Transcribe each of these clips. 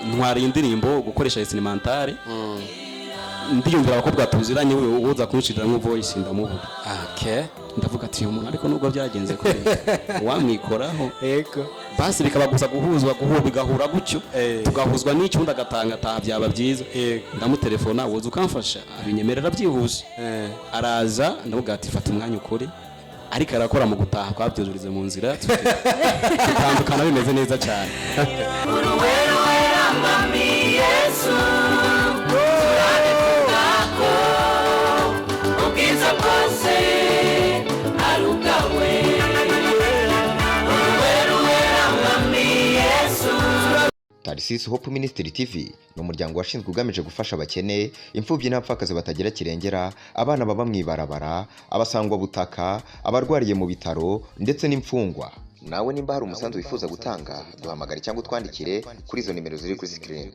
ntwara indirimbo gukoresha instrumentale ndiyumvira abakobwa tuziranye uza kunshirira nko voice ndamubura ndavuga ati uyu muntu ariko nubwo byagenze ko wamwikoraho yego basi bikaba gusa guhuzwa bigahura gutyo tugahuzwa n'icyo ndagatanga ataha byaba byiza ndamutelefona woza ukamfasha abinyemerera byihuse araza ndavuga ati fata umwanya ukuri ariko arakora mu gutaha kwabyuzurize mu nzira tutandukana bimeze neza cyane Tarisisi Hope Ministry TV ni umuryango washinzwe ugamije gufasha abakene, imfubyi n'abapfakazi batagira kirengera, abana baba mwibarabara, abasangwa butaka, abarwariye mu bitaro ndetse n'imfungwa. Nawe nimba hari umusanzu wifuza gutanga, duhamagare cyangwa utwandikire kuri izo nimero ziri kuri screen.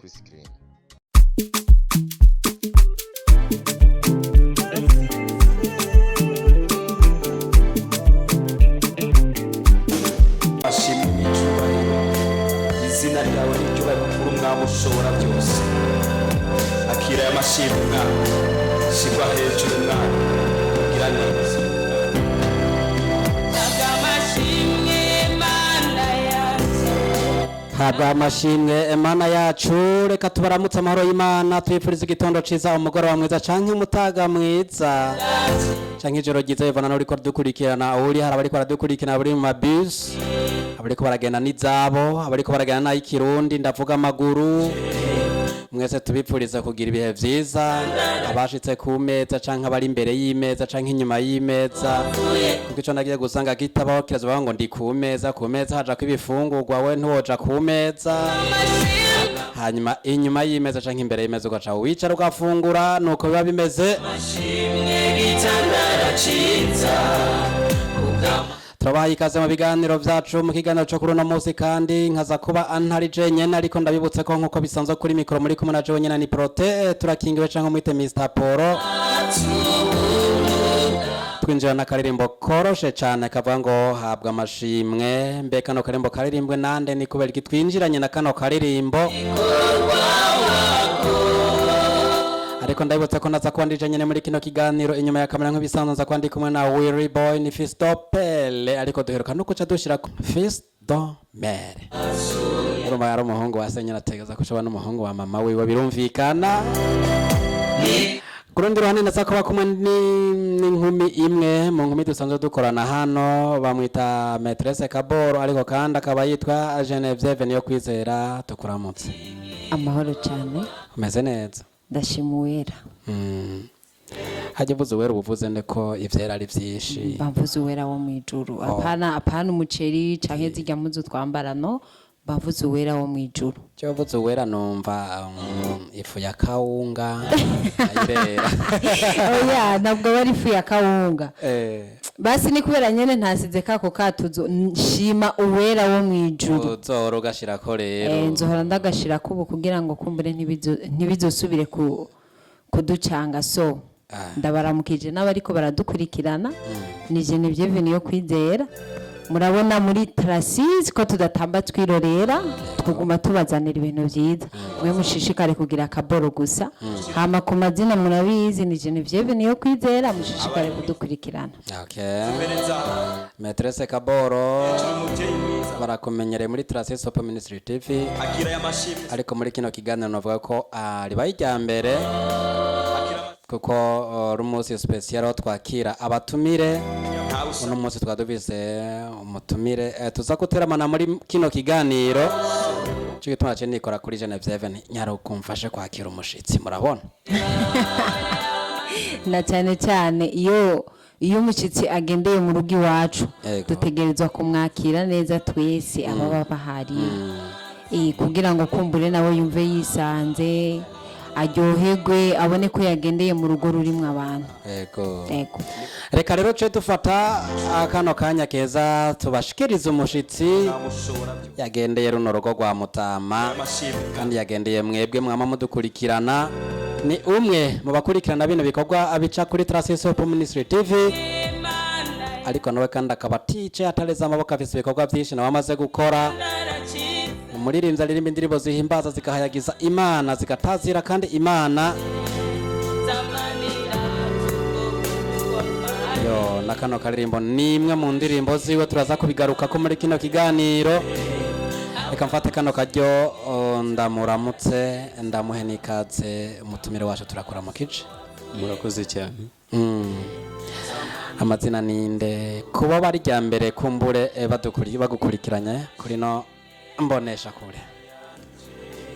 izina ryawe n'icyubahiro kuri umwami ushobora byose akira aya mashimwe umwami shyirwa hejuru umwami ugira neza habwa amashimwe Imana yacu reka tubaramutse amahoro y'Imana twifuriza igitondo ciza umugoroba mwiza canke umutaga mwiza canke ijoro ryiza bivana no riko dukurikirana uri hari abari baradukurikirana buri mu mabus abariko baragenda n'izabo abariko baragenda n'ay'ikirundi ndavuga amaguru mwese tubipfuriza kugira ibihe vyiza abashitse ku meza canke abari imbere y'imeza canke inyuma y'imeza kuko ico nagiye gusanga gitabaho kirazoba ngo ndi ku meza haja kw'ibifungurwa we ntuwoja ku meza hanyuma inyuma y'imeza canke imbere y'imeza ugaca wicara ugafungura nuko biba bimeze turabaha ikaze mu biganiro vyacu mu kiganiro cyo kuri uno munsi kandi nkaza kuba antari jenyene ariko ndabibutse ko nkuko bisanzwe kuri mikoro muri kumwe na jewe nyene ni Prote turakingiwe canke mwite Mr Poro twinjira na karirimbo koroshe cyane kavuga ngo habwa amashimwe mbe kano karirimbo karirimbwe nande ni kubera twinjiranye na kano karirimbo ariko ndabibutse ko naza kwandije nyene muri kino kiganiro inyuma ya kamera nk'ibisanzwe nza kwandika kumwe na Willy Boy ni Fistopele ariko duheruka no kuca dushira Fistomere urumva yari umuhungu wa senyera ategeza kushobora n'umuhungu wa mama wiwe birumvikana kurundi ruhande naza kuba kumwe n'inkumi imwe mu nkumi dusanzwe dukorana hano bamwita Maîtresse Kaboro ariko kandi akaba yitwa Genevieve niyo kwizera tukuramutse amahoro cyane umeze neza ndashimuwera hajye vuze wera ubuvuze ndeko ivyera ari vyinshi bavuze wera wo mwijuru apana umuceri canke zijya muzu twambarano bavuze wera wo mwijuru cyo vuze wera numva ifu ya kawunga ayirera oya nabwo bari ifu ya kawunga basi ni kubera nyene ntasize kako katuzo nshima uwera wo mwijuru uzoro gashirako rero nzohora ndagashira kubu kugira ngo kumbure ntibizosubire kuducanga so ndabaramukije n'abariko baradukurikirana nije Genevieve niyo kwizera murabona muri Tarisisi ko tudatamba twirorera twuguma tubazanira ibintu byiza mwe mushishikare kugira akaboro gusa hama ku mazina murabizi ni Genevieve niyo kwizera mushishikare kudukurikirana Maîtresse Kaboro barakumenyereye muri Tarisisi Hope Ministry TV ariko muri kino kiganiro navuga ko ribaye ijya mbere kuko rumusi special twakira abatumire uno munsi twaduvise umutumire tuza kuteramana muri kino kiganiro cyo gituma cyo nikora kuri Genevieve nyaro kumfashe kwakira umushitsi murabona na cyane iyo umushitsi agendeye mu rugi wacu dutegerezwa kumwakira neza twese ababa bahari kugira ngo kumbure nawe yumve yisanze aryoherwe abone ko yagendeye mu rugo rurimo abantu yego reka rero cyo dufata akano kanya keza tubashikiriza umushitsi yagendeye runo rugo rwa Mutama kandi yagendeye mwebwe mwama mudukurikirana ni umwe mu bakurikirana bino bikorwa abica kuri Tarisisi Hope Ministry TV ariko nawe kandi akaba tice atareza amaboko afise ibikorwa byinshi nawe amaze gukora umuririmbyi aririmba indirimbo zihimbaza zikahayagiza Imana zigatazira kandi Imana yo na kano karirimbo ni imwe mu ndirimbo ziwe turaza kubigaruka ko muri kino kiganiro. Reka mfate kano karyo ndamuramutse ndamuhe n'ikaze umutumire wacu turakora mu kice. Murakoze cyane. Amazina ninde kuba bari rya mbere kumbure bagukurikiranye kuri no mbonesha kure?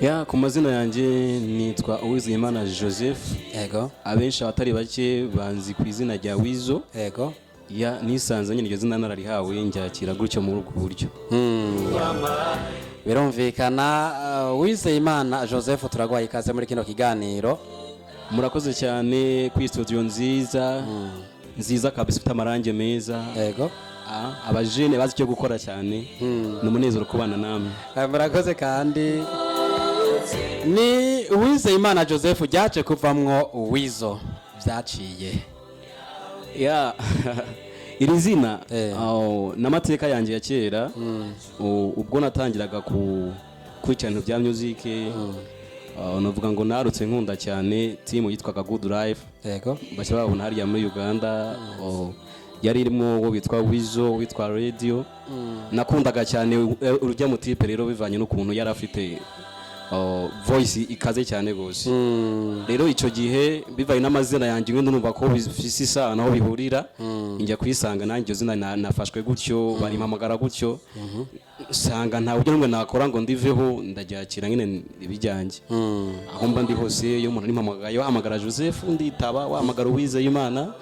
Ya ku mazina yanjye nitwa Uwizeyimana Joseph. Yego. Abenshi abatari bake banzi ku izina rya Wizo. Yego. Ya nisanze nyine iryo zina nararihawe njyakira gutyo muri ubwo buryo. Birumvikana Uwizeyimana Joseph turagwaye ikaze muri kino kiganiro. Murakoze cyane ku studio nziza. Nziza kabisa ifite amarange meza. Yego. Abajene bazi cyo gukora cyane. Numunezero kubana namwe. Murakoze kandi ni Uwizeyimana Joseph ryaje kuvamwo Wizo byaciye. Ya iri zina n'amateka yanjye ya kera ubwo natangiraga ku cyane bya music navuga ngo narutse nkunda cyane team yitwaga Good Life. Yego. Bashya babona hariya muri Uganda yari irimo wo witwa Wizo witwa Radio. Nakundaga cyane urujya mu type rero bivanye n'ukuntu yari afite voice ikaze cyane gose. Rero ico gihe bivaye n'amazina yanjye ngende numva ko bifise isano aho bihurira njya kwisanga nanjye zina nafashwe gutyo barimpamagara gutyo sanga nta buryo n'umwe nakora ngo ndiveho ndagyakira nyine ibijyanje aho mba ndi hose iyo umuntu nimpamagaye wahamagara Joseph nditaba wahamagara Uwizeyimana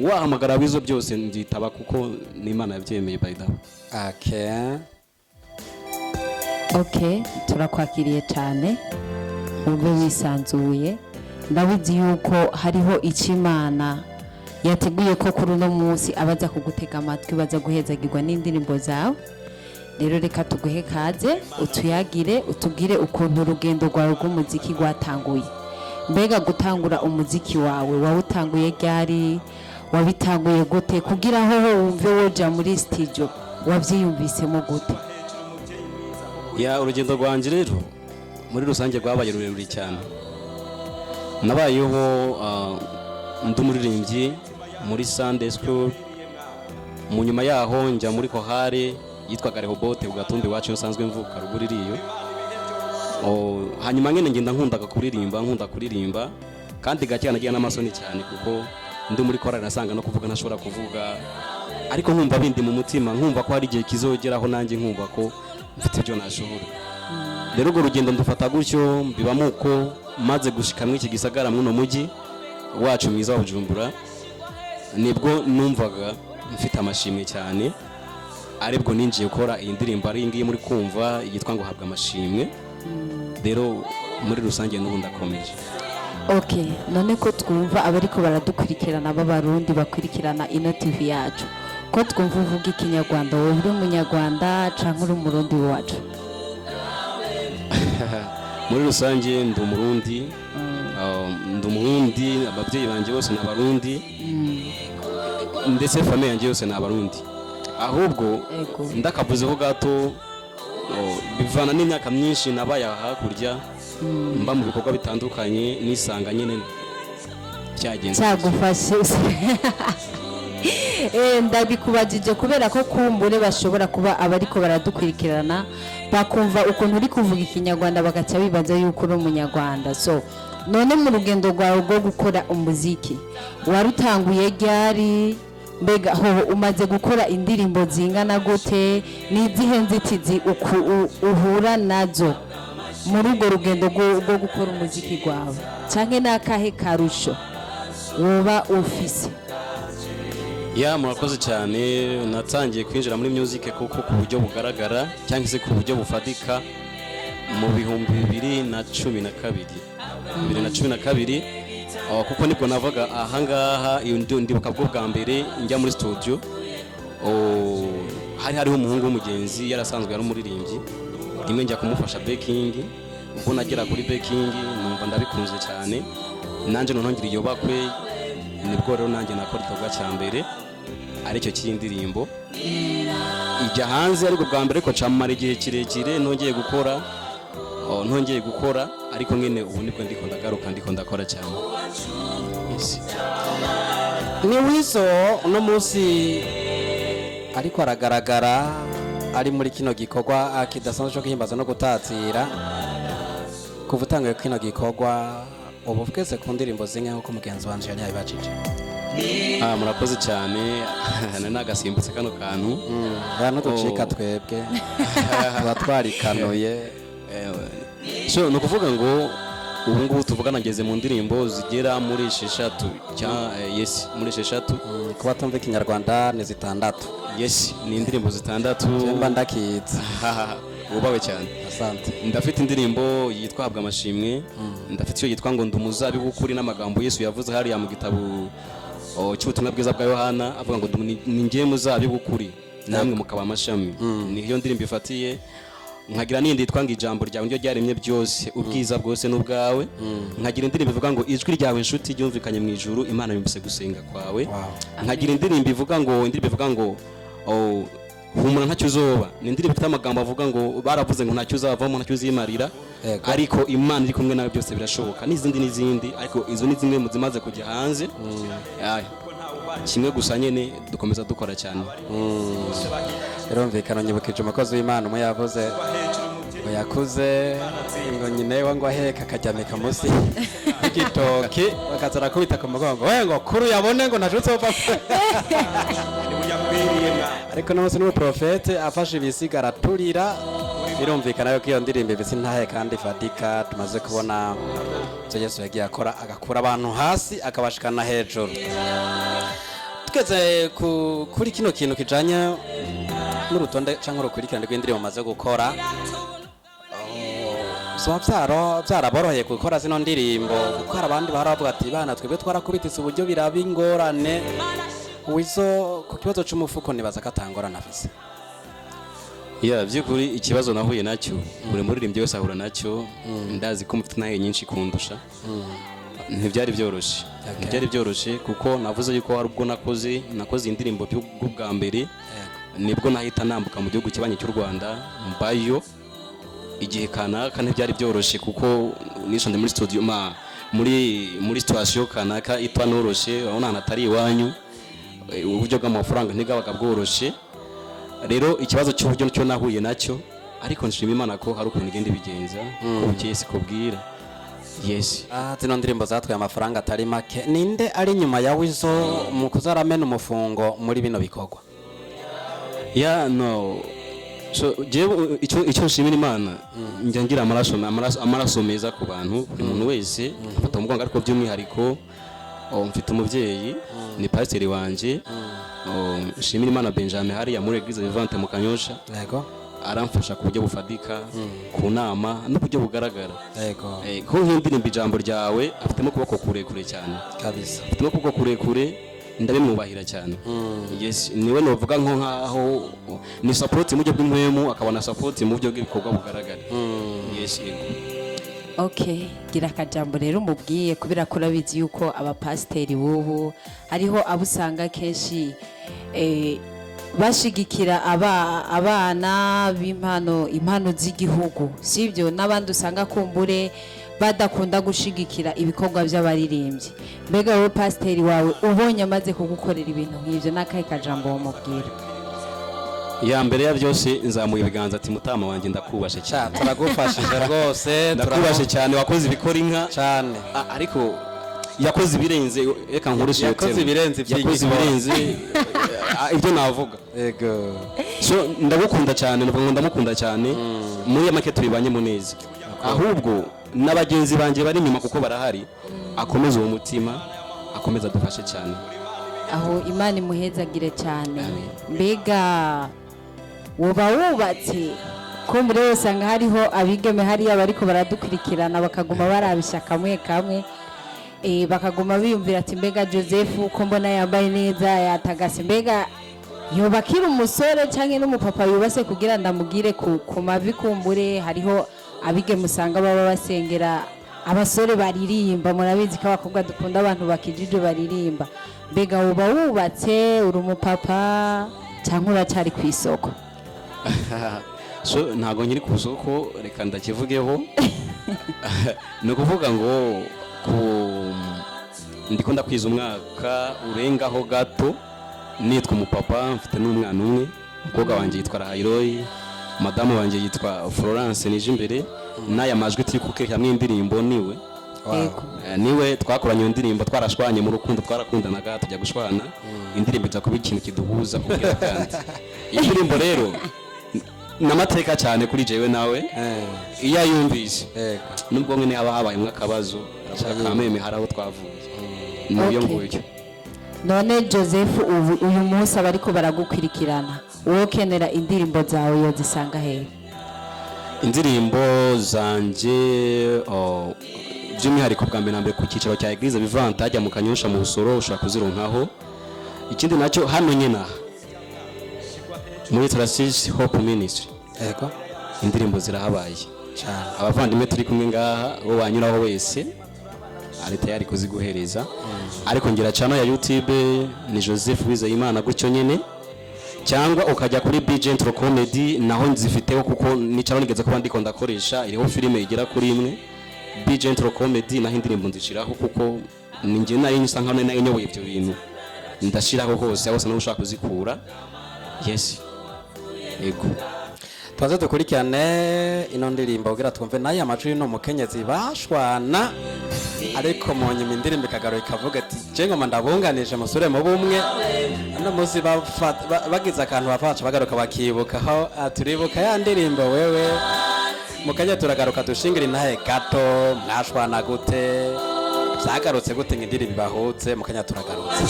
wahamagara Wizo byose nditaba kuko n'Imana yabyemeye by the way. Okay, turakwakiriye cyane ube wisanzuye. Ndabizi yuko hariho Imana yateguye ko kuri uno munsi abaza kugutega amatwi baza guhezagirwa n'indirimbo zawe. Rero reka tuguhe kaze utuyagire utubwire ukuntu urugendo rwawe rw'umuziki rwatanguye. Mbega gutangura umuziki wawe wawutanguye ryari, wabitanguye gute kugira aho wumve woja muri studio wavyiyumvisemo gute? Ya urugendo rwanje rero muri rusange rwabaye rurerure cyane. Nabayeho ndumuririmbyi muri Sunday School, mu nyuma yaho njya muri kohare yitwaga Rehobote ugatumbi wacu usanzwe mvuka ruguririyo. Hanyuma ngene ngenda nkunda kuririmba kandi gake nagiye n'amasoni cyane kuko ndi muri korari nasanga no kuvuga ntashobora kuvuga, ariko nkumva bindi mu mutima nkumva ko hari igihe kizogeraho nanjye nkumva ko mfite ibyo nashobora. Rero urwo rugendo ndufata gutyo mbibamo uko maze gushika muri iki gisagara muno mujyi wacu mwiza wa Bujumbura, nibwo numvaga mfite amashimwe cyane, aribwo ninjiye gukora iyi ndirimbo ari ngiye muri kumva yitwa ngo habwa amashimwe. Rero muri rusange n'ubu ndakomeje. Okay, none ko twumva abariko baradukurikirana b'abarundi bakurikirana ino TV yacu ko twumva uvuga ikinyarwanda, wowe uri umunyarwanda canke uri umurundi wacu? Muri rusange ndi umurundi, ababyeyi banje bose ni abarundi, ndetse famille yanjye yose ni abarundi. Ahubwo ndakavuzeho gato bivana n'imyaka myinshi nabaye hakurya mba mu bikorwa bitandukanye nisanga nyine cyagenze cyagufashe. Ndabikubajije kubera ko kumbure bashobora kuba abariko baradukurikirana bakumva ukuntu uri kuvuga ikinyarwanda bagaca bibaza yuko uri umunyarwanda. So none mu rugendo rwawe rwo gukora umuziki warutanguye ryari? Mbega ho umaze gukora indirimbo zingana gute? N'izihe nzitizi uhura nazo muri urwo rugendo rwo gukora umuziki rwawe, canke n'akahe karusho woba ufise? Ya murakoze cyane. Natangiye kwinjira muri music kuko ku buryo bugaragara cyangwa se ku buryo bufatika mu bihumbi 2012 kuko nibwo navaga ahangaha ndibuka bwo bwa mbere njya muri studio. Hariho umuhungu w'umugenzi yarasanzwe yari umuririmbyi, rimwe njya kumufasha backing. Ubwo nagera kuri backing numva ndabikunze cyane, nanjye nonongera iyo bakwe, nibwo rero nanjye nakora igikorwa cya mbere aricyo cy'indirimbo. ijya hanze ariko bwa mbere ko camara igihe kirekire ntongeye gukora ariko nyine ubu niko ndiko ndagaruka ndiko ndakora cyane. Yes. ni Wizo uno munsi ariko aragaragara ari muri kino gikorwa kidasanzwe cyo guhimbaza no gutatira. Kuva utangiye kino gikorwa ubu bwese ku ndirimbo zinke nk'uko mugenzi wanje yari yabibajije. Murakoze cyane nagasimbutse kano kantu nuducika twebwe tuba twarikanuye. So nukuvuga ngo ubu ngubu tuvugana ngeze mu ndirimbo zigera muri 6 yes muri 6 kuba tumva ikinyarwanda ni 6. yes ni indirimbo 6 mba ndakitse ubawe cyane. Asante. Ndafite indirimbo yitwa Habwa Amashimwe, ndafite iyo yitwa ngo ndumuzabi w'ukuri n'amagambo Yesu yavuze hariya mu gitabo cy'ubutumwa bwiza bwa Yohana avuga ngo ni ngiye muzabi w'ukuri namwe mukaba amashami. Niyo ndirimbo ifatiye. Nkagira n'indi yitwa ngo ijambo ryawe niryo ryaremye byose ubwiza bwose n'ubwawe. Nkagira indirimbo ivuga ngo ijwi ryawe inshuti ryumvikanye mu ijuru Imana yumvise gusenga kwawe. Nkagira indirimbo ivuga ngo humura ntacyo uzoba. Ni indirimbo ifite amagambo avuga ngo baravuze ngo ntacyo uzavamo ntacyo uzimarira ariko Imana iri kumwe nawe byose birashoboka. N'izindi ariko izo ni zimwe mu zimaze kujya hanze. Kimwe gusa nyene dukomeza dukora cyane. Birumvikana nyibukije umukozi w'Imana umwe yavuze ngo yakuze ngo nyine we ngo aheka akajyamika munsi y'igitoki bakazara kubita ku mugongo we ngo kuru yabone ngo najutse upfa. Ariko n'umunsi n'umuprofete afashe ibisigara turira. Birumvikana yuko iyo ndirimbo ibisi ntahe kandi fadika tumaze kubona icyo Yesu yagiye akora agakura abantu hasi akabashikana hejuru. Tugeze kuri kino kintu kijanye n'urutonde cyangwa urukurikirane rw'indirimbo maze gukora, byaraboroheye gukora zino ndirimbo kuko hari abandi bahora bavuga ati bana twebwe twarakubitse uburyo biraba ingorane. Wizo ku kibazo cy'umufuko nibaza katangorana afise. By'ukuri ikibazo nahuye nacyo buri muririmbyi wese ahura nacyo. Ndazi ko mufite nahe nyinshi kundusha. Ntibyari byoroshye kuko navuze yuko hari ubwo nakoze indirimbo by'ubwa mbere nibwo nahita nambuka mu gihugu kibanye cy'u Rwanda mbayo igihe kanaka. Ntibyari byoroshye kuko nishonde muri studio muri situation kanaka itwa noroshe urabona natari iwanyu uburyo bw'amafaranga ntigabaga bworoshye. Rero ikibazo cy'uburyo cyo nahuye nacyo ariko nshima Imana ko hari ukuntu igenda bigenza ko cyese kubwira. Yes. Zino ndirimbo zatwaye amafaranga atari make. Ninde ari nyuma ya Wizo mu kuzaramena umufungo muri bino bikorwa? No. So icyo nshimira Imana njya ngira amaraso meza ku bantu buri muntu wese afata umugongo ariko by'umwihariko mfite umubyeyi ni pasiteri wanje nshimira Imana Benjamin hariya muri Eglise Vivante mu Kanyosha. Yego. Aramfasha ku buryo bufadika ku nama n'uburyo bugaragara. Yego. Ko nk'indirimbo ijambo ryawe afitemo kuboko kurekure cyane kabisa. Afitemo kuboko kurekure ndabimwubahira cyane. Yes, niwe novuga nkaho ni support mu buryo bw'impwemu akabona support mu buryo bw'ibikorwa bugaragara. Yes. Okay, gira akajambo rero umubwiye kubera ko urabizi yuko abapasiteri bubu hariho abusanga kenshi bashigikira abana impano z'igihugu sibyo n'abandi usanga kumbure badakunda gushigikira ibikorwa by'abaririmbyi. Mbega wowe pasiteri wawe ubonye amaze kugukorera ibintu nk'ibyo n'akahe kajambo wamubwira? Mbere ya byose nzamuye ibiganza ati mutama wanjye ndakubashe cyane. Turagufashije rwose ndakubashe cyane wakoze ibikora inka cyane ariko yakoze ibirenze reka nkoreshe yakoze ibirenze ibyo navuga. Yego. So ndagukunda cyane nuvuga ndamukunda cyane muri make tubibanye mu neza ahubwo n'abagenzi banje bari nyuma kuko barahari akomeza uwo mutima akomeza dufashe cyane. Aho Imana imuhezagire cyane. Mbega woba wubatse ko muri wese anga hariho abigeme hariya bariko baradukurikirana bakaguma barabisha kamwe bakaguma biyumvira ati mbega Joseph ko mbona yambaye neza yatagase mbega yobakira umusore cyangwa n'umupapa yubase kugira ndamugire ku mavi kumbure. Hariho abigeme usanga baba basengera abasore baririmba. Murabizi ko abakobwa dukunda abantu bakijije baririmba. Mbega woba wubatse uri umupapa cyangwa uracyari ku isoko? so ntago nkiri ku soko reka ndakivugeho ni ukuvuga ngo ndiko ndakwiza umwaka urengaho gato nitwa umupapa mfite n'umwana umwe umukobwa wanjye yitwa Rahiroyi madamu wanjye yitwa Florence nije imbere n'aya majwi turi kukeka hamwe indirimbo niwe twakoranye iyo ndirimbo twarashwanye mu rukundo twarakundanaga tujya gushwana indirimbo iza kuba ikintu kiduhuza kugira kandi indirimbo rero namateka cyane kuri jewe nawe iya yumvise nubwo mwene haba habaye akabazo akameme haraho twavuye niyo nguyo none Joseph uyu munsi abariko baragukwirikirana wowe kenera indirimbo zawe yo zisanga hehe indirimbo zanje by'umwihariko bwa mbere na mbere ku cyicaro cya Eglise Vivante hajya mu Kanyosha mu Busoro ushobora kuzironkaho ikindi nacyo hano nyina muri Trasis Hope Ministry yego indirimbo zirahabaye cyane abavandimwe turi kumwe ngaha wo wanyuraho wese ari tayari kuziguhereza ariko ngira channel ya YouTube ni Joseph Uwizeyimana gutyo nyene cyangwa ukajya kuri Bigentro Comedy naho nzifiteho kuko ni channel nigeze kuba ndiko ndakoresha iriho filime igera kuri imwe Bigentro Comedy naho indirimbo nzishiraho kuko ninjye nari nyusa nkaho nari nyoboye ibyo bintu ndashiraho hose no ushaka kuzikura yes ego twaze dukurikirane ino ndirimbo kugira twumve nayo amajwi no mukenyezi bashwana ariko mu nyuma indirimbo ikagaruka ikavuga ati je ngoma ndabunganije musore mu bumwe no muzi bagize akantu bafaca bagaruka bakibukaho turibuka ya ndirimbo wewe mukanya turagaruka dushingira intahe gato mwashwana gute byagarutse gute indirimbo bahutse mukanya turagarutse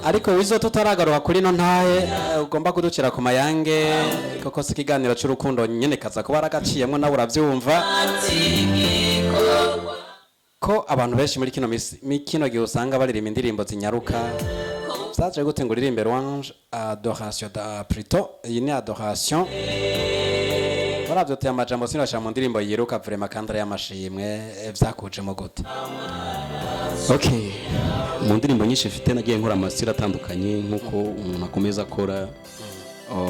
ariko wizo tutaragaruka kuri no ntahe ugomba kuducira ku mayange koko si ikiganiro cy'urukundo nyene kaza kuba aragaciyemo nawe urabyumva ko abantu benshi muri kino gihe usanga baririmba indirimbo zinyaruka byaje gute ngo uririmbe louange adoration da plutôt iyi ni adoration baravyo te amajambo sinasha mu ndirimbo yiruka vraiment kandi y'amashimwe vyakujemo gute okay mu ndirimbo nyinshi mfite nagiye nkora amasira atandukanye nkuko umuntu akomeza akora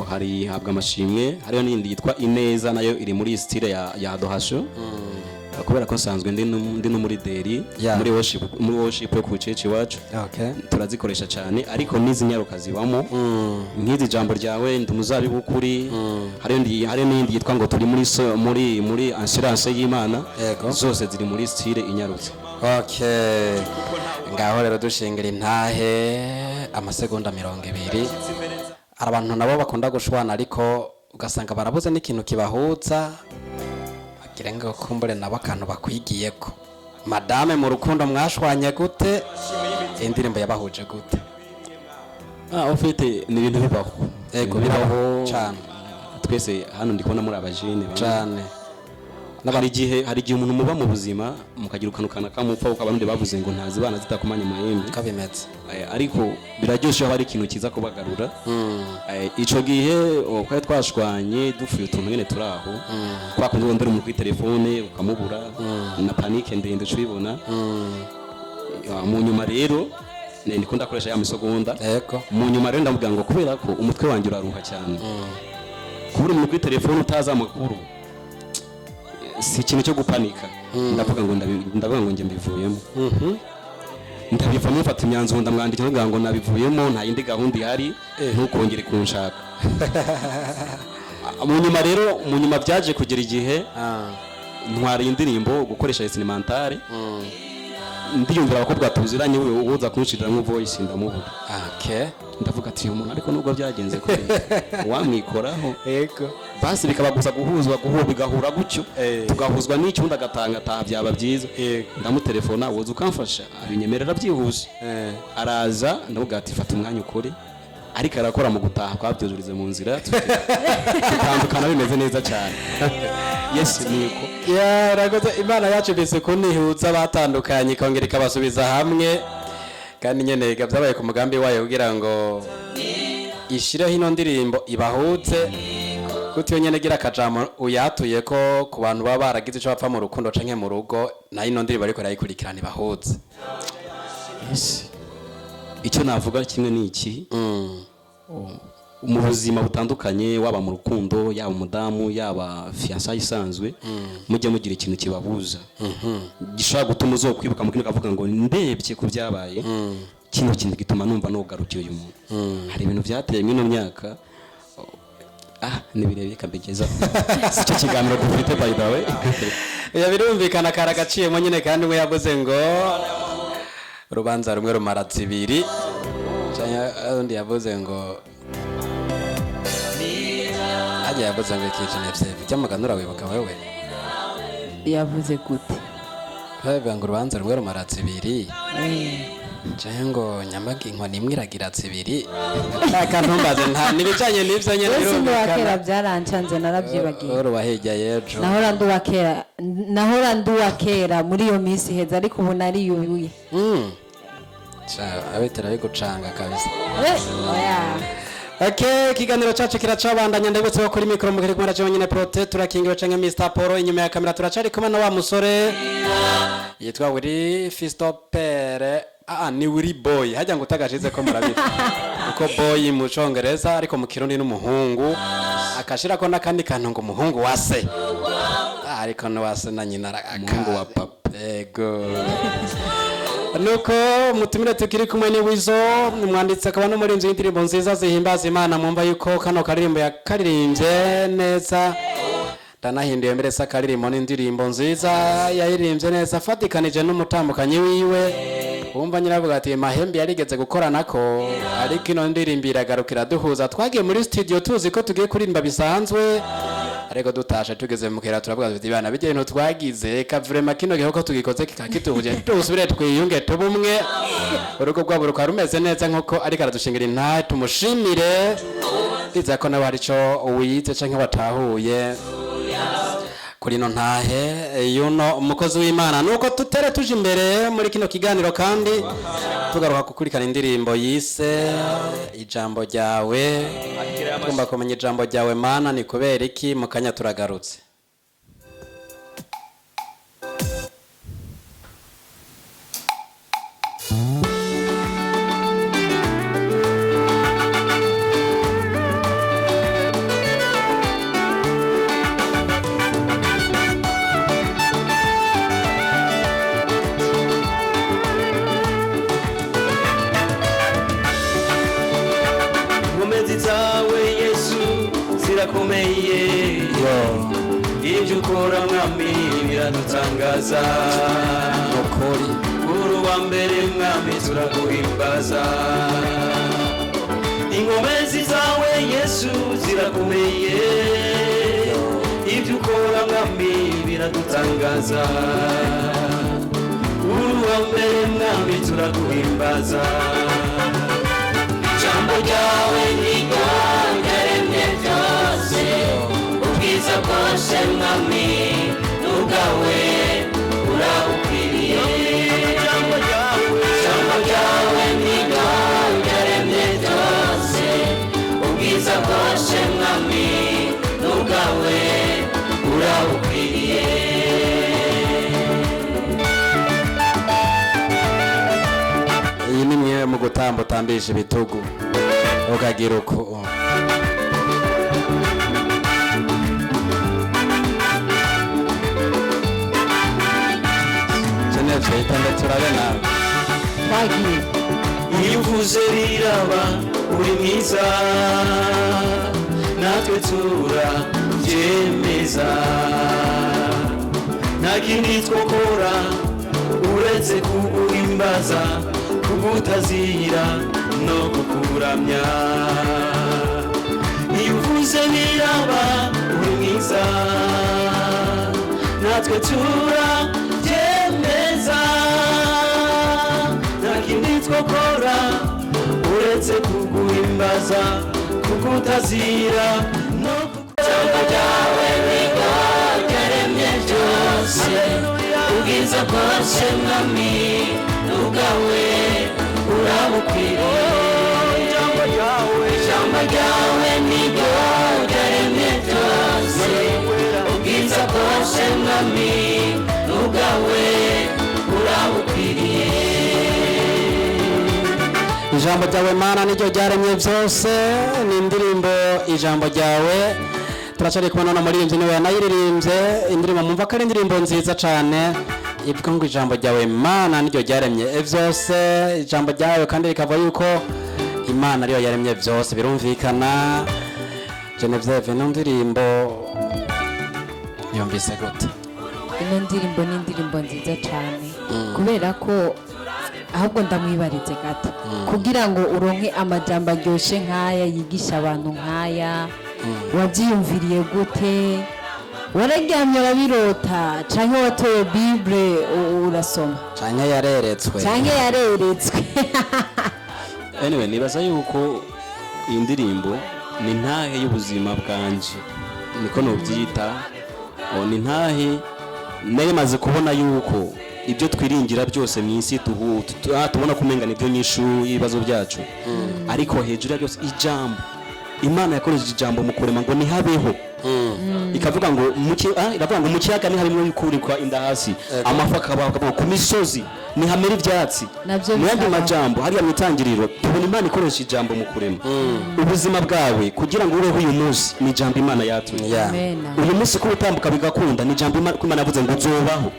hari habwa amashimwe hariyo n'indi yitwa Ineza nayo iri muri style ya adoration kubera ko nsanzwe ndi no muri deri muri worship yo ku cece wacu turazikoresha cyane ariko nizi nyaruka zibamo nk'izi jambo ryawe ndi muzabibu kuri hariyo n'indi yitwa ngo turi muri assurance y'Imana zose ziri muri style inyarutse okay ngaho rero dushingira intahe amasegonda 20 abantu nabo bakunda gushwana ariko ugasanga barabuze n'ikintu kibahutsa kirenga kumbure nabo akantu bakwigiyeko madame mu rukundo mwashwanye gute indirimbo yabahuje gute ufite ni ibintu bibaho yego biraho cyane twese hano ndikubona muri abajene cyane hari igihe umuntu muba mu buzima mukagira ukanukana kamupfa uko abandi bavuze ngo ntazi bana zitakumanya mahembe kabimetse ariko biraryoshe hari ikintu kiza kubagarura ico gihe kwa twashwanye dufuye utuntu nyene turaho kwa kundi ndori mu kwi telefone ukamubura na panique ndende cubibona mu nyuma rero ndiko ndakoresha ya misogonda mu nyuma rero ndavuga ngo kubera ko umutwe wanjye uraruha cyane kubura mu kwi telefone utaza amakuru si ikintu cyo gupanika ndavuga ngo nge mbivuyemo ndabivamo mfata imyanzuro ndamwandikira ndavuga ngo nabivuyemo nta yindi gahunda ihari ntukongere kunshaka mu nyuma byaje kugera igihe ntwara indirimbo gukoresha instrumentale ndiyumvira abakobwa tuziranye we uza kunshirira mu voice ndamubura ndavuga ati uyu muntu ariko nubwo byagenze kure wamwikoraho yego basi bikaba gusa guhuzwa bigahura gutyo tugahuzwa n'icyo ndagatanga byaba byiza ndamutelefona woza ukamfasha abinyemerera byihuse araza ndavuga ati fata umwanya ukore ariko arakora mu gutaha kwabyuzurize mu nzira tutandukana bimeze neza cyane yes niko ragoze imana yacu bise kunihutsa batandukanye kongera ikabasubiza hamwe kandi nyene byabaye ku mugambi wayo kugira ngo ishireho ino ndirimbo ibahutse gutyo nyene gira akajambo uyatuye ko ku bantu baba baragize ico bapfa mu rukundo canke mu rugo na ino ndirimbo ariko rayikurikirana ibahutse. icyo navuga kimwe ni iki mu buzima butandukanye waba mu rukundo yaba umudamu yaba fiançailles isanzwe mujye mugira ikintu kibahuza gishobora gutuma uzokwibuka mu kintu kavuga ngo ndebye ku byabaye kino kintu gituma numva nogarukiye uyu muntu hari ibintu byateye mwino myaka nibirebye kabigeza cyo kiganiro dufite by the way ya birumvikana karagaciyemo nyine kandi we yavuze ngo urubanza rumwe rumara zibiri cyangwa undi yavuze ngo ajya yavuze ngo ikijenevye byamaganura wibuka wewe yavuze gute bavuga ngo urubanza rumwe rumara zibiri cyangwa ngo nyambaga inkoni imwe iragira zibiri akantumbaze nta nibicanye n'ivyo nyene birumvikana kera byarancanze narabyibagiye urubahejya yejo nahora nduwa kera muri iyo minsi heza ariko ubu nari yubuye abitera bigucanga kabisa oya. Okay, kiganiro cacu kiracabandanya ndabutse ko kuri mikro mugere kumara cyo nyine prote turakingiwe canke Mr Poro inyuma ya kamera turacari kumwe na wa musore yitwa Willy Fistopere ni Willy Boy hajya ngo utagashize ko murabita uko boy mu congereza ariko mu kirundi n'umuhungu akashira ko nakandi kantu ngo umuhungu wase ariko no wase na nyina umuhungu wa papa ego nuko mutumire tukiri kumwe ni Wizo umwanditsi akaba no muri indirimbo nziza zihimbaza Imana mwumva yuko kano karirimbo yakaririmbye neza ndanahinduye mbere sa karirimbo n'indirimbo nziza yayirimbye neza fatikanije n'umutambukanyi wiwe wumva nyiravuga ati mahembe yarigeze gukorana ko ariko ino ndirimbo iragarukira duhuza twagiye muri studio tuzi ko tugiye kuririmba bisanzwe ariko dutashe tugeze mu kera turavuga ati bana bijye no twagize ka vraiment kino gihe ko tugikoze kikakituje tusubire twiyunge tubumwe urugo rwabo ruka rumeze neza nkuko ariko aradushingira inta tumushimire biza ko nawe arico uwize canke watahuye kuri no ntahe yuno umukozi w'Imana nuko tutere tuje imbere muri kino kiganiro kandi tugaruka kukurikana indirimbo yise ijambo ryawe tugomba kumenya ijambo ryawe Mana ni kubera iki mukanya turagarutse komeye ibyo ukora mwami biradutangaza ukuri uru wa mbere mwami turaguhimbaza inkomezi zawe Yesu zirakomeye ibyo ukora mwami biradutangaza uru wa mbere mwami turaguhimbaza ijambo ryawe ni ubwiza bwose mwami n'ubwawe urabukwiriye ijambo ryawe niryo ryaremye byose ubwiza bwose mwami n'ubwawe urabukwiriye iyi ni mwe mu gutambutambisha ibitugu ukagira uko iyo uvuze biraba uri mwiza natwe turabyemeza nta kindi twokora uretse kuguhimbaza kugutazira no kukuramya iyo uvuze biraba uri mwiza natwe turabyemeza nakindi twokora uretse kuguhimbaza kugutazira no ijambo ryawe niryo ryaremye byose ubwiza bwose mwami n'ubwawe uramukwiriye ijambo ryawe niryo ryaremye byose ubwiza bwose mwami n'ubwawe urabukwiriye ijambo ryawe mana niryo ryaremye byose ni indirimbo ijambo ryawe turacari kumwe na muririmbyi niwe yanayiririmbye indirimbo mumva ko ari indirimbo nziza cyane ivuga ngo ijambo ryawe mana niryo ryaremye byose ijambo ryawe kandi rikava yuko imana ariyo yaremye byose birumvikana Genevieve no ndirimbo yumvise gute ino ndirimbo ni indirimbo nziza cyane kubera ko ahubwo ndamwibarize gato kugira ngo uronke amajambo aryoshye nk'aya yigisha abantu nk'aya wabyiyumviriye gute wararyamye urabirota cyangwa watoye bible urasoma cyangwa yareretswe anyway nibaza yuko iyi ndirimbo ni ntahe y'ubuzima bwanje niko nobyita ni ntahe nayemaze kubona yuko ibyo twiringira byose mu isi tubona kumenga nibyo nyishu y'ibibazo byacu ariko hejuru ya byose ijambo imana yakoresheje ijambo mu kurema ngo nihabeho ikavuga ngo mu kiyaga niharimo yukurikwa inda hasi amafi akabaho ku misozi nihamera ibyatsi mu yandi majambo hariya mu itangiriro tubona imana ikoresha ijambo mu kurema ubuzima bwawe kugira ngo ubeho uyu munsi ni ijambo imana yatumye uyu munsi ko utambuka bigakunda ni ijambo imana yavuze ngo uzobaho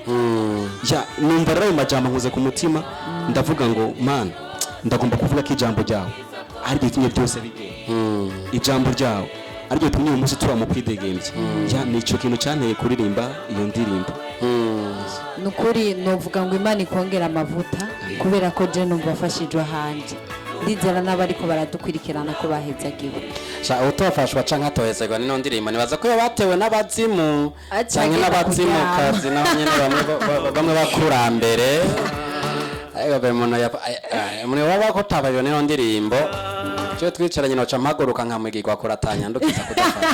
numva rero ayo majambo nkoze ku mutima ndavuga ngo mana ndagomba kuvuga ko ijambo ryawe ari ryo tumye byose bigenda ijambo ryawe ari ryo tumye uyu munsi tuba mu kwidegembya ni icyo kintu cyanteye kuririmba iyo ndirimbo ni ukuri nuvuga ngo imana ikongera amavuta kubera ko je numva afashijwe hanjye ndizera n'abariko baradukurikirana ko bahezagiwe utofashwa canke atohezegwa nino ndirimbo nibaza ko batewe n'abazimu canke n'abazimukazi naho nyene bamwe bakurambere umuntu waba ko tabayo nino ndirimbo cyo twicaranye noca mpaguruka nkamwigirwa kuratanya ndukiza kudafasha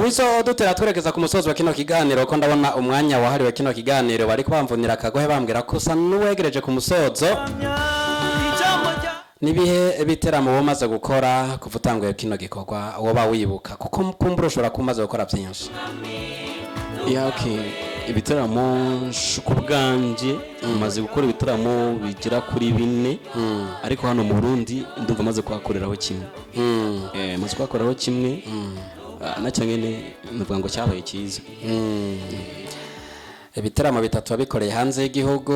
wiso dutera twerekeza ku musozi wa kino kiganiro ko ndabona umwanya wahariwe kino kiganiro bari kubamvunira akagohe bambwira ko usa n'uwegereje ku musozo nibihe biteramo wamaze gukora kuva utanguye kino gikorwa woba wibuka kuko kumbura ushobora kumaze gukora byinshi ibiteramo ku bwanjye maze gukora ibiteramo bigera kuri 4 ariko hano mu Burundi ndumva maze kuhakoreraho kimwe maze kuhakoreraho kimwe nacyo nyene nuvuga ngo cyabaye cyiza ibiteramo bitatu wabikoreye hanze y'igihugu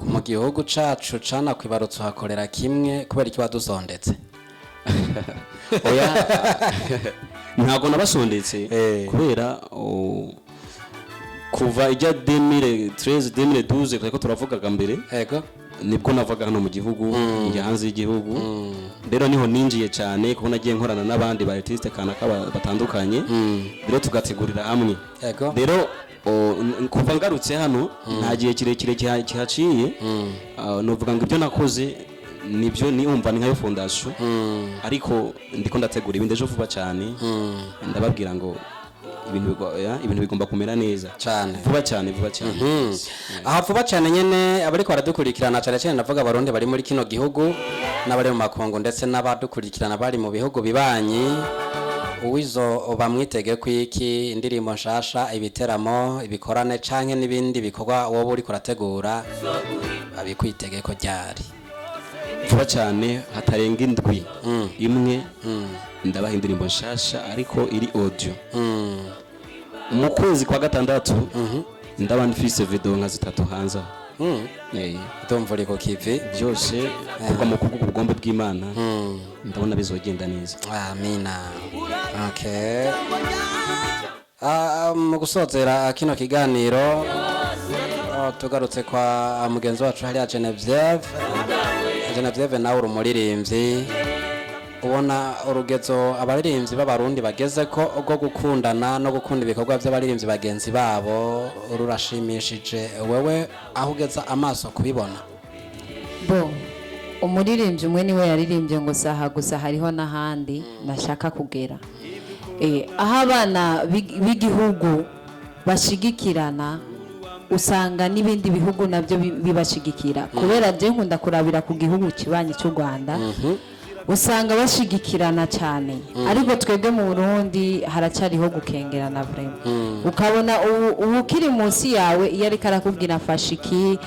mu gihugu cacu cana kwibarutse hakorera kimwe kubera iki wadusondetse oya ntago nabasondetse kubera kuva ijya 2013 2012 kuko turavugaga mbere yego nibwo navaga hano mu gihugu njya hanze y'igihugu rero niho ninjiye cyane kuko nagiye nkorana n'abandi ba artiste kanaka batandukanye rero tugategurira hamwe rero kuva ngarutse hano nta gihe kirekire kihaciye novuga ngo ibyo nakoze nibyo niumva ni nkayo fondation ariko ndiko ndategura ibindi ejo vuba cyane ndababwira ngo ibintu bigomba kumera neza cyane vuba cyane aha vuba cyane nyene abariko baradukurikirana cyane cyane ndavuga abarundi bari muri kino gihugu n'abari mu makongo ndetse n'abadukurikirana bari mu bihugu bibanyi uwizo bamwitege kwiki indirimbo nshasha ibiteramo ibikorane canke n'ibindi bikorwa wowe uri kurategura abikwitege ko ryari vuba cyane hatarenga indwi imwe ndabaha indirimbo nshasha ariko iri audio mu kwezi kwa gatandatu ndaba ndifise video nka 3 hanze ndumva uri ku kivi byose kuva mu kubugombe bw'Imana ndabona bizogenda neza amina mu gusozera kino kiganiro tugarutse kwa mugenzi wacu hariya Genevieve nawe uri umuririmbyi ubona urugezo abaririmbyi b'abarundi bageze ko rwo gukundana no gukunda ibikorwa by'abaririmbyi bagenzi babo rurashimishije wewe aho ugeza amaso kubibona umuririmbyi umwe niwe yaririmbye ngo saha gusa hariho n'ahandi nashaka kugera aho abana b'igihugu bashigikirana usanga n'ibindi bihugu nabyo bibashigikira kubera je nkunda kurabira ku gihugu kibanye cy'u Rwanda usanga bashigikirana cyane ariko twebwe mu Burundi haracyariho gukengerana vraiment ukabona ukiri munsi yawe iyo ariko arakubwira fashiki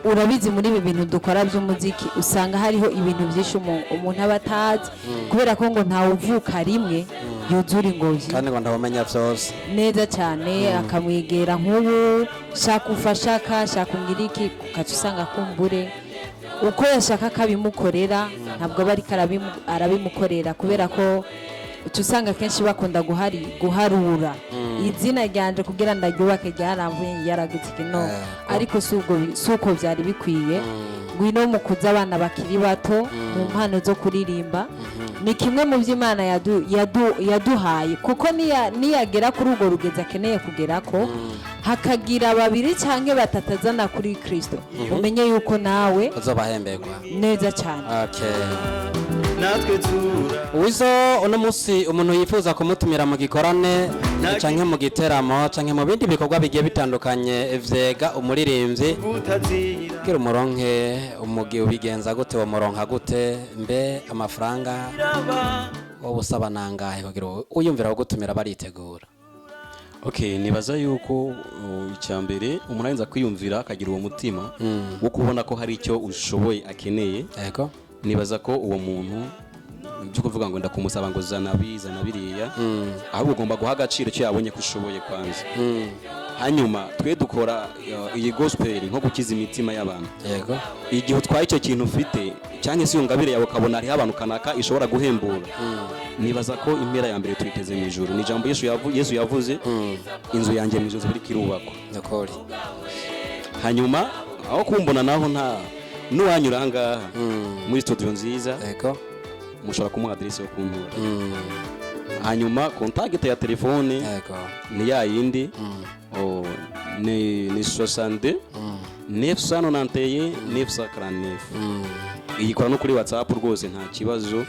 urabizi muri ibi bintu dukora by'umuziki usanga hariho ibintu byinshi umuntu aba atazi kubera ko ngo ntawe uvuka rimwe yuzura ingozi kandi ngo ndabamenya byose neza cyane akamwegera nk'ubu shaka ufashaka shaka ungiriki ukaca usanga kumbure uko yashaka kabimukorera ntabwo aba ariko arabimukorera kubera ko usanga kenshi bakunda guharura izina ryanje kugira ndaryubake ryaramvuye yaragize kino ariko suko byari bikwiye ngwino mukuza abana bakiri bato mu mpano zo kuririmba ni kimwe mu by'Imana yaduhaye kuko niyagera kuri urwo rugeze akeneye kugera ko hakagira babiri cyangwa batatazana kuri Kristo umenye yuko nawe uzobahemberwa neza cyane natwe tura Wizo uno musi umuntu yifuza kumutumira mu gikorane canke mu giteramo canke mu bindi bikorwa bigiye bitandukanye vyega umuririmbyi utazira kira umuronke umugi ubigenza gute wo muronka gute mbe amafaranga wowe usaba nangahe kugira uyumvira wo gutumira baritegura Okay, nibaza yuko icyambere umuntu arinza kwiyumvira akagira uwo mutima wo kubona ko hari icyo ushoboye akeneye. Yego. Nibaza ko uwo muntu byo kuvuga ngo ndakumusaba ngo zana biriya ahubwo ugomba guha agaciro cyo yabonye ko ushoboye kwanza. Hanyuma twe dukora iyi gospel nko gukiza imitima y'abantu. Yego. Igihe utwaye icyo kintu ufite cyangwa se yungabire yawe ukabona hari abantu kanaka ishobora guhembura. Nibaza ko impera ya mbere twiteze mu ijuru ni jambo Yesu yavuze inzu yanjye mu ijuru biri kirubakwa. Nakori. Hanyuma aho kumbona naho nta nuwanyura hanga muri studio nziza. Yego. Mushobora kumuha adresse yo kuntura. Hanyuma contact ya telefone ni ya yindi ni 62 991 949 iyikora no kuri WhatsApp rwose nta kibazo.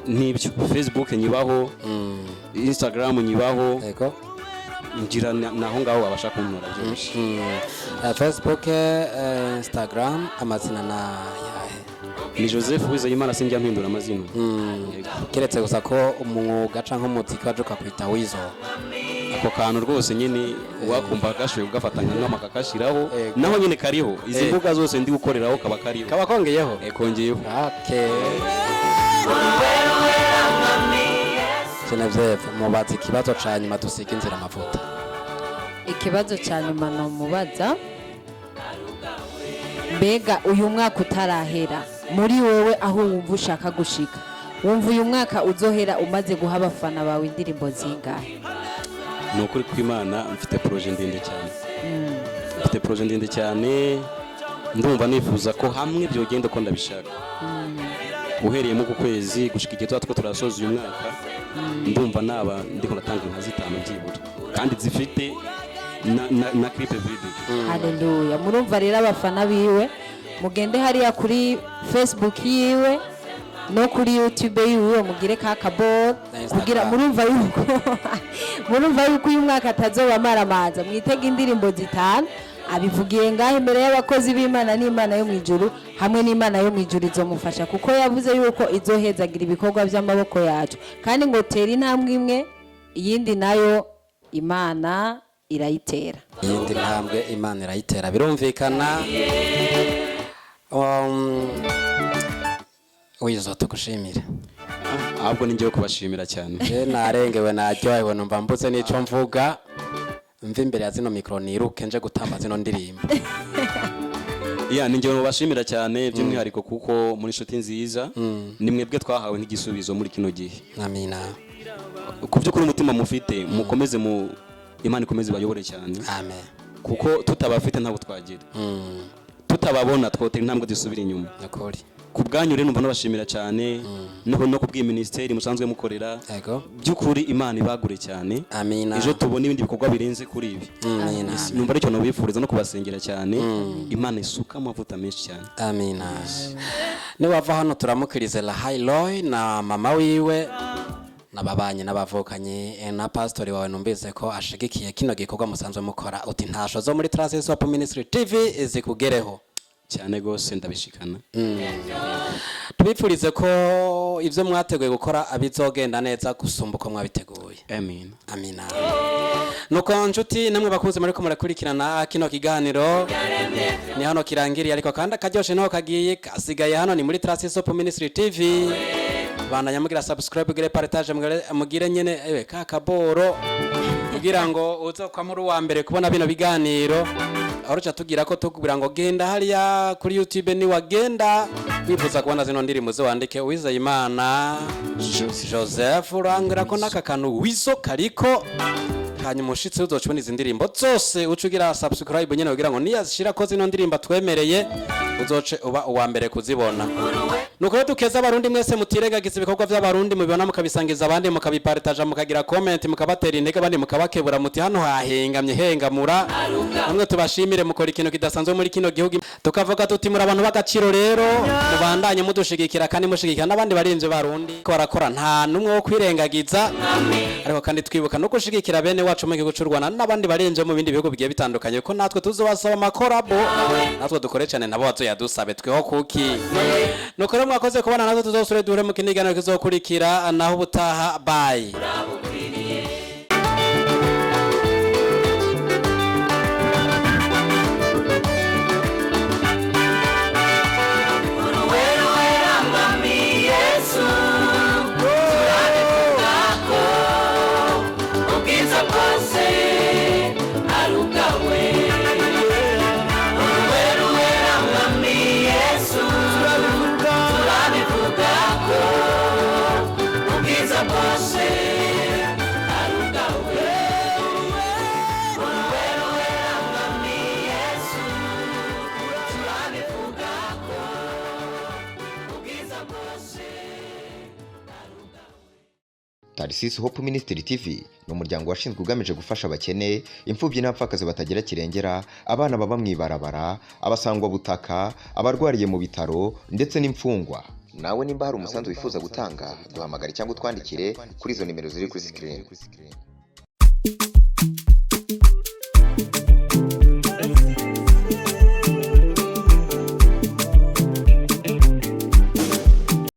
Nibyo Facebook nyibaho Instagram nyibaho ngira naho ngaho abasha kuntura byose. Facebook Instagram amazina na yahe ni Joseph Wizeyimana sinjya mpindura amazina. Keretse gusa ko umwuga canke umuziki waje ukakwita Wizo ako kantu rwose nyine wakumva gashoye ugafatanya nk'amakakashiraho naho nyine kariho izi mbuga zose ndi gukoreraho kaba kariho kaba kongeyeho kongeyeho. Genevieve mubaza ikibazo ca nyuma dusiga inzira amavuta. Ikibazo ca nyuma no mubaza mbega uyu mwaka utarahera muri wowe aho wumva ushaka gushika wumva uyu mwaka uzohera umaze guha abafana bawe indirimbo zingahe? Ni ukuri kw'Imana mfite projet ndende cyane. Mfite projet ndende cyane ndumva nifuza ko hamwe byogenda ko ndabishaka. Uhereye mu kwezi gushika igihe twatwo turasoza uyu mwaka ndumva naba ndiko natanga inka zitanu byibura kandi zifite na clip video. Haleluya. Murumva rero abafana biwe mugende hariya kuri Facebook yiwe no kuri YouTube yiwe mugire ka kabor kugira murumva yuko uyu mwaka atazoba maramaza mwitega indirimbo zitanu abivugiye ngahe imbere y'abakozi b'Imana n'Imana yo mwijuru hamwe n'Imana yo mwijuru izomufasha kuko yavuze yuko izohezagira ibikorwa by'amaboko yacu kandi ngo tera intambwe imwe iyindi nayo Imana irayitera. Iyindi ntambwe Imana irayitera birumvikana. Wizo tugushimire. Ahubwo ningiye kubashimira cyane. Narengewe naryohewe numva mbuze n'ico mvuga mve imbere ya zino mikro niruke nje gutamba zino ndirimbo. Ningiye kubashimira cyane by'umwihariko kuko muri shoti nziza ni mwebwe twahawe nk'igisubizo muri kino gihe. Amina. Kuvyo kuri umutima mufite mukomeze mu Imana ikomeze bayobore cyane. Amen. Kuko tutabafite ntabwo twagira. Tutababona twotera intambwe dusubira inyuma. Nakori. Kubwanyu rero numva nabashimira cyane no kubwi ministeri musanzwe mukorera. Yego. Byukuri Imana ibagure cyane. Amina. Ejo tubone ibindi bikorwa birenze kuri ibi. Amina. Numva aricyo nobifuriza no kubasengera cyane. Imana isuka amavuta menshi cyane. Amina. Ni wava hano turamukirize la High Loy na mama wiwe n'ababanye n'abavukanye na pastori wawe numvise ko ashigikiye kino gikorwa musanzwe mukora uti ntasho zo muri Transisi Hope Ministry TV zikugereho cyane gose ndabishikana. Tubipfurize ko ivyo mwateguye gukora abizogenda neza gusumba uko mwabiteguye. Amen. Amina. Nuko nshuti namwe bakunze muri ko murakurikirana kino kiganiro ni hano kirangiriye ariko kandi akaryoshe naho kagiye kasigaye hano ni muri Transisi Hope Ministry TV. Bana nyamugira subscribe gire partage mugire nyene kakaboro kugira ngo uzokwa muri wa mbere kubona bino biganiro aruca tugira ko tukubira ngo genda hariya kuri YouTube ni wagenda wifuza kubona zino ndirimbo zo wandike Uwizeyimana Joseph urangira ko nakakanu wizo kariko hanyuma ushitse uzocubona izi ndirimbo zose ucugira subscribe nyene kugira ngo niyazishira ko zino ndirimbo twemereye uzoce uba uwa mbere kuzibona. Nuko dukeza abarundi mwese mutiregagiza ibikorwa by'abarundi mubibona mukabisangiza abandi mukabipartage mukagira comment mukabatera intege abandi mukabakebura muti hano hahengamye hengamura amwe tubashimire mukora ikintu kidasanzwe muri kino gihugu tukavuga tuti muri abantu bagaciro rero mubandanye mudushigikira kandi mushigikira n'abandi barinze barundi ko barakora nta numwe wo kwirengagiza ariko kandi twibuka no gushigikira bene wacu mu gihugu cy'u Rwanda n'abandi barinze mu bindi bihugu bigiye bitandukanye ko natwe tuzobasaba makorabo natwe dukore cyane nabo bazoyadusabe tweho kuki nuko mwakoze kubana natwe tuzosure duhure mu kinigano kizokurikira naho ubutaha bye. Transisi Hope Ministry TV ni umuryango washinzwe ugamije gufasha abakene, imfubyi n'abapfakazi batagira kirengera, abana baba mwibarabara, abasangwa butaka, abarwariye mu bitaro ndetse n'imfungwa. Nawe nimba hari umusanzu wifuza gutanga duhamagare cyangwa utwandikire kuri izo nimero ziri kuri screen.